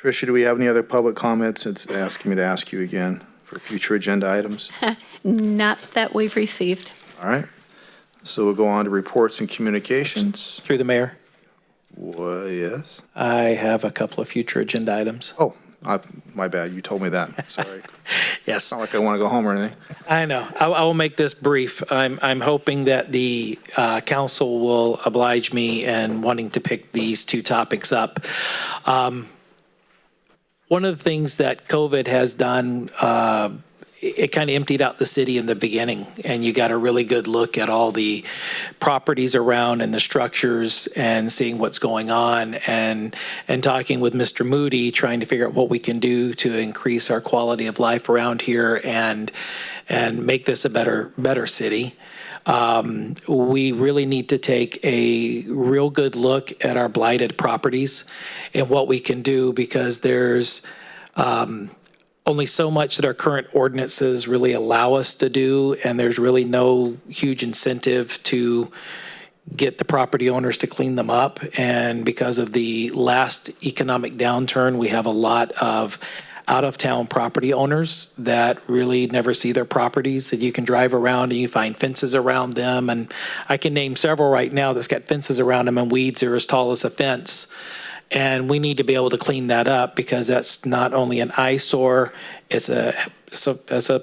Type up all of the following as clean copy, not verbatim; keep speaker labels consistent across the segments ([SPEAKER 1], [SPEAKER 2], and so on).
[SPEAKER 1] Tricia, do we have any other public comments? It's asking me to ask you again for future agenda items.
[SPEAKER 2] Not that we've received.
[SPEAKER 1] All right. So we'll go on to reports and communications.
[SPEAKER 3] Through the mayor,
[SPEAKER 1] Well, yes.
[SPEAKER 3] I have a couple of future agenda items.
[SPEAKER 1] Oh, my bad. You told me that. Sorry.
[SPEAKER 3] Yes,
[SPEAKER 1] It's not like I want to go home or anything.
[SPEAKER 3] I know. I will make this brief. I'm hoping that the council will oblige me in wanting to pick these two topics up. One of the things that COVID has done, it kind of emptied out the city in the beginning, and you got a really good look at all the properties around and the structures and seeing what's going on, and talking with Mr. Moody, trying to figure out what we can do to increase our quality of life around here and make this a better city. We really need to take a real good look at our blighted properties and what we can do, because there's only so much that our current ordinances really allow us to do, and there's really no huge incentive to get the property owners to clean them up. And because of the last economic downturn, we have a lot of out-of-town property owners that really never see their properties, and you can drive around and you find fences around them. And I can name several right now that's got fences around them and weeds are as tall as a fence. And we need to be able to clean that up, because that's not only an eyesore, it's a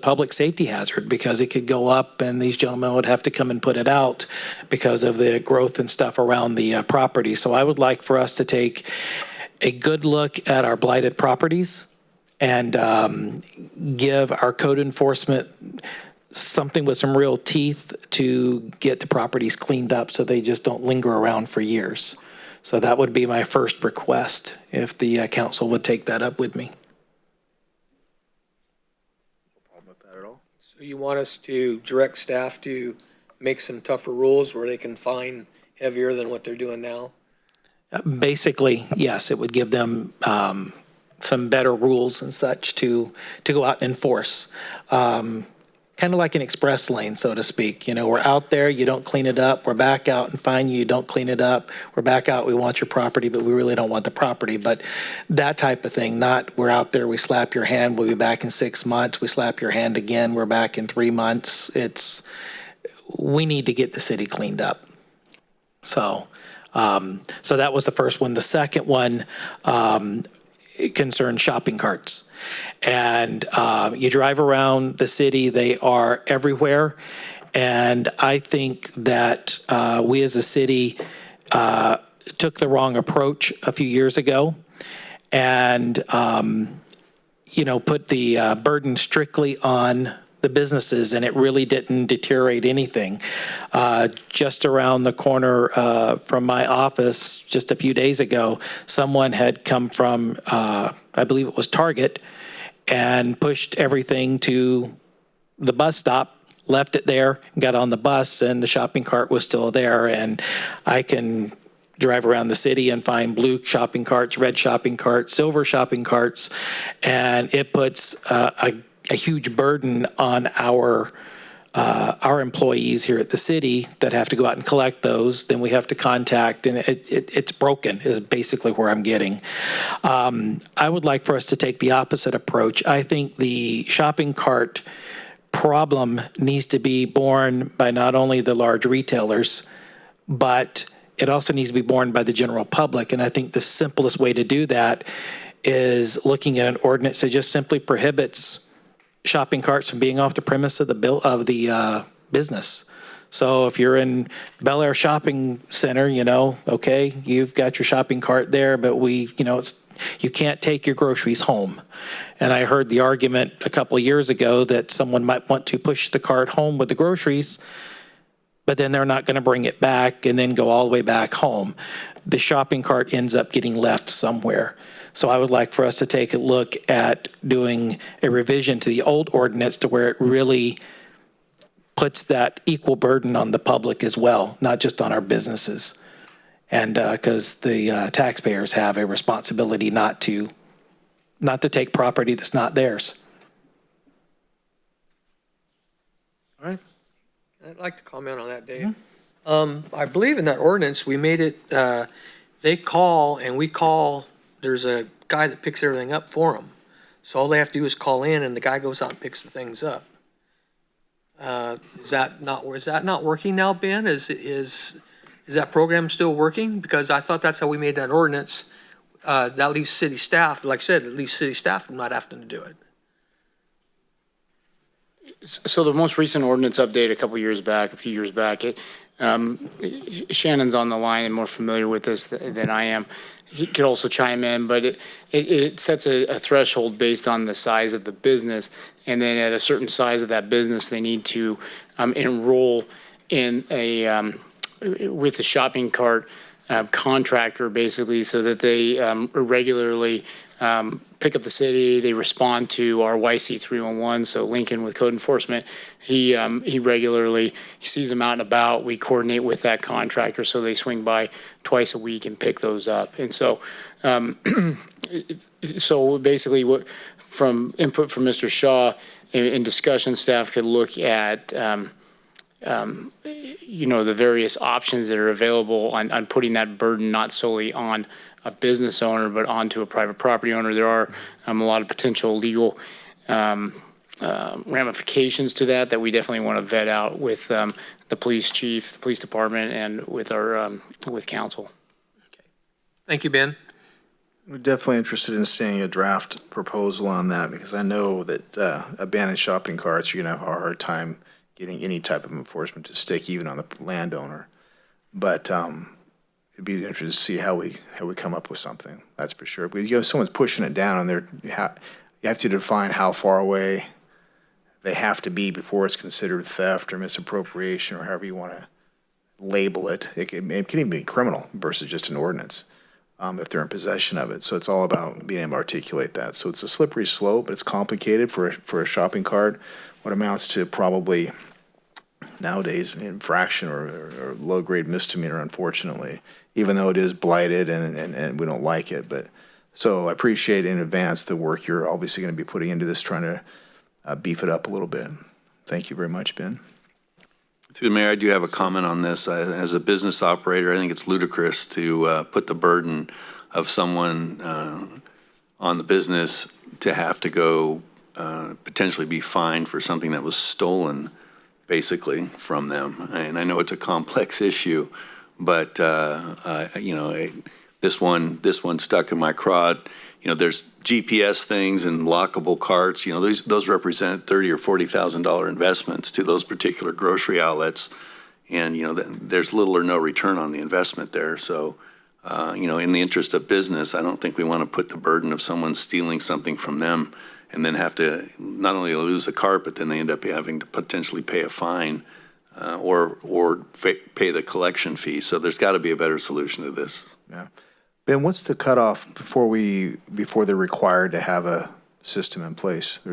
[SPEAKER 3] public safety hazard, because it could go up and these gentlemen would have to come and put it out because of the growth and stuff around the property. So I would like for us to take a good look at our blighted properties and give our code enforcement something with some real teeth to get the properties cleaned up so they just don't linger around for years. So that would be my first request, if the council would take that up with me.
[SPEAKER 1] No problem with that at all.
[SPEAKER 4] So you want us to direct staff to make some tougher rules where they can fine heavier than what they're doing now?
[SPEAKER 3] Basically, yes, it would give them some better rules and such to go out and enforce. Kind of like an express lane, so to speak. You know, we're out there, you don't clean it up, we're back out and fine you, don't clean it up, we're back out, we want your property, but we really don't want the property. But that type of thing, not we're out there, we slap your hand, we'll be back in 6 months, we slap your hand again, we're back in 3 months. We need to get the city cleaned up. So that was the first one. The second one, it concerns shopping carts. And you drive around the city, they are everywhere. And I think that we as a city took the wrong approach a few years ago and, put the burden strictly on the businesses, and it really didn't deteriorate anything. Just around the corner from my office just a few days ago, someone had come from, I believe it was Target, and pushed everything to the bus stop, left it there, got on the bus, and the shopping cart was still there. And I can drive around the city and find blue shopping carts, red shopping carts, silver shopping carts, and it puts a huge burden on our employees here at the city that have to go out and collect those. Then we have to contact, and it's broken is basically where I'm getting. I would like for us to take the opposite approach. I think the shopping cart problem needs to be borne by not only the large retailers, but it also needs to be borne by the general public. And I think the simplest way to do that is looking at an ordinance that just simply prohibits shopping carts from being off the premise of the business. So if you're in Bel Air Shopping Center, okay, you've got your shopping cart there, but you can't take your groceries home. And I heard the argument a couple of years ago that someone might want to push the cart home with the groceries, but then they're not going to bring it back and then go all the way back home. The shopping cart ends up getting left somewhere. So I would like for us to take a look at doing a revision to the old ordinance to where it really puts that equal burden on the public as well, not just on our businesses. And because the taxpayers have a responsibility not to take property that's not theirs.
[SPEAKER 1] All right.
[SPEAKER 4] I'd like to comment on that, Dave. I believe in that ordinance, we made it, they call and we call, there's a guy that picks everything up for them. So all they have to do is call in and the guy goes out and picks the things up. Is that not working now, Ben? Is that program still working? Because I thought that's how we made that ordinance. That leaves city staff, like I said, it leaves city staff from not having to do it.
[SPEAKER 5] So the most recent ordinance update a few years back, Shannon's on the line and more familiar with this than I am. He could also chime in, but it sets a threshold based on the size of the business. And then at a certain size of that business, they need to enroll in with a shopping cart contractor, basically, so that they regularly pick up the city. They respond to our YC 311. So Lincoln with code enforcement, he regularly sees them out and about. We coordinate with that contractor, so they swing by twice a week and pick those up. And so, so basically, what from input from Mr. Shaw in discussion, staff could look at the various options that are available on putting that burden not solely on a business owner, but onto a private property owner. There are a lot of potential legal ramifications to that we definitely want to vet out with the police chief, the police department, and with our with council.
[SPEAKER 4] Okay. Thank you, Ben.
[SPEAKER 1] We're definitely interested in seeing a draft proposal on that, because I know that abandoned shopping carts, you're going to have a hard time getting any type of enforcement to stick, even on the landowner. But it'd be interesting to see how we come up with something. That's for sure. But someone's pushing it down, and you have to define how far away they have to be before it's considered theft or misappropriation, or however you want to label it. It can even be criminal versus just an ordinance if they're in possession of it. So it's all about being able to articulate that. So it's a slippery slope. It's complicated for a shopping cart. What amounts to probably nowadays infraction or low-grade misdemeanor, unfortunately, even though it is blighted and we don't like it. But so I appreciate in advance the work you're obviously going to be putting into this, trying to beef it up a little bit. Thank you very much, Ben.
[SPEAKER 6] Through the mayor, I do have a comment on this. As a business operator, I think it's ludicrous to put the burden of someone on the business to have to go potentially be fined for something that was stolen, basically, from them. And I know it's a complex issue, but this one stuck in my craw. There's GPS things and lockable carts. Those represent $30,000 or $40,000 investments to those particular grocery outlets, and there's little or no return on the investment there. So, in the interest of business, I don't think we want to put the burden of someone stealing something from them and then have to not only lose a cart, but then they end up having to potentially pay a fine or pay the collection fee. So there's got to be a better solution to this.
[SPEAKER 1] Yeah. Ben, what's the cutoff before they're required to have a system in place? I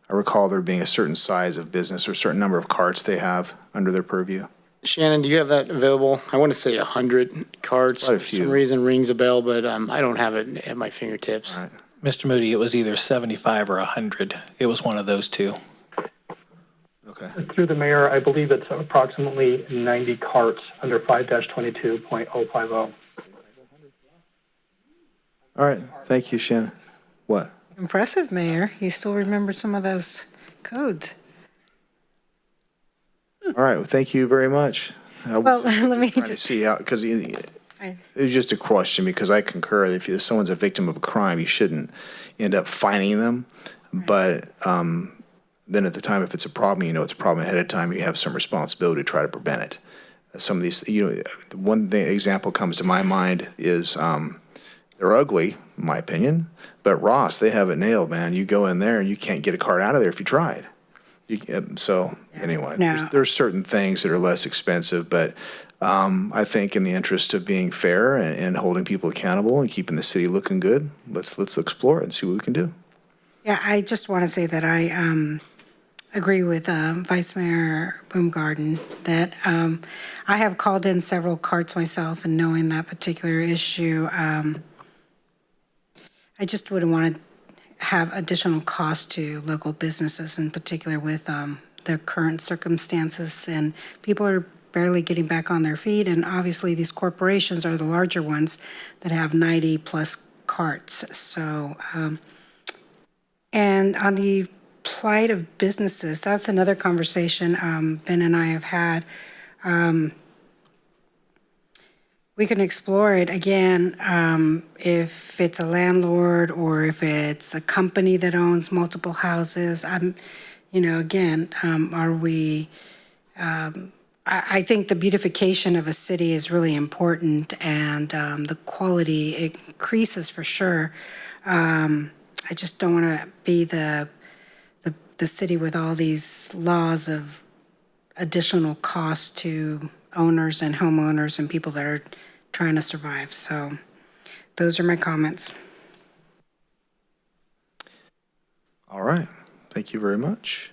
[SPEAKER 1] recall there being a certain size of business or a certain number of carts they have under their purview.
[SPEAKER 5] Shannon, do you have that available? I want to say 100 carts.
[SPEAKER 1] Quite a
[SPEAKER 5] For
[SPEAKER 1] few.
[SPEAKER 5] some reason rings a bell, but I don't have it at my fingertips.
[SPEAKER 1] All right.
[SPEAKER 3] Mr. Moody, it was either 75 or 100. It was one of those two.
[SPEAKER 1] Okay.
[SPEAKER 7] Through the mayor, I believe it's approximately 90 carts under 5-22.050.
[SPEAKER 1] All right. Thank you, Shannon. What?
[SPEAKER 8] Impressive, Mayor. You still remember some of those codes.
[SPEAKER 1] All right. Well, thank you very much.
[SPEAKER 8] Well, let me
[SPEAKER 1] Trying to
[SPEAKER 8] just,
[SPEAKER 1] see how, because it was just a question, because I concur that if someone's a victim of a crime, you shouldn't end up fining them. Right. But then at the time, if it's a problem, it's a problem ahead of time, you have some responsibility to try to prevent it. Some of these, one example comes to my mind is they're ugly, in my opinion, but Ross, they have it nailed, man. You go in there and you can't get a cart out of there if you tried. Anyway, there's certain things that are less expensive, but I think in the interest of being fair and holding people accountable and keeping the city looking good, let's explore it and see what we can do.
[SPEAKER 8] yeah, I just want to say that I agree with Vice Mayor Baumgarten that I have called in several carts myself, and knowing that particular issue, I just wouldn't want to have additional costs to local businesses, in particular with the current circumstances, and people are barely getting back on their feet, and obviously these corporations are the larger ones that have 90 plus carts. So, and on the plight of businesses, that's another conversation Ben and I have had. We can explore it again, if it's a landlord or if it's a company that owns multiple houses. Again, are we, I think the beautification of a city is really important, and the quality increases for sure. I just don't want to be the city with all these laws of additional costs to owners and homeowners and people that are trying to survive. So those are my comments.
[SPEAKER 1] All right. Thank you very much.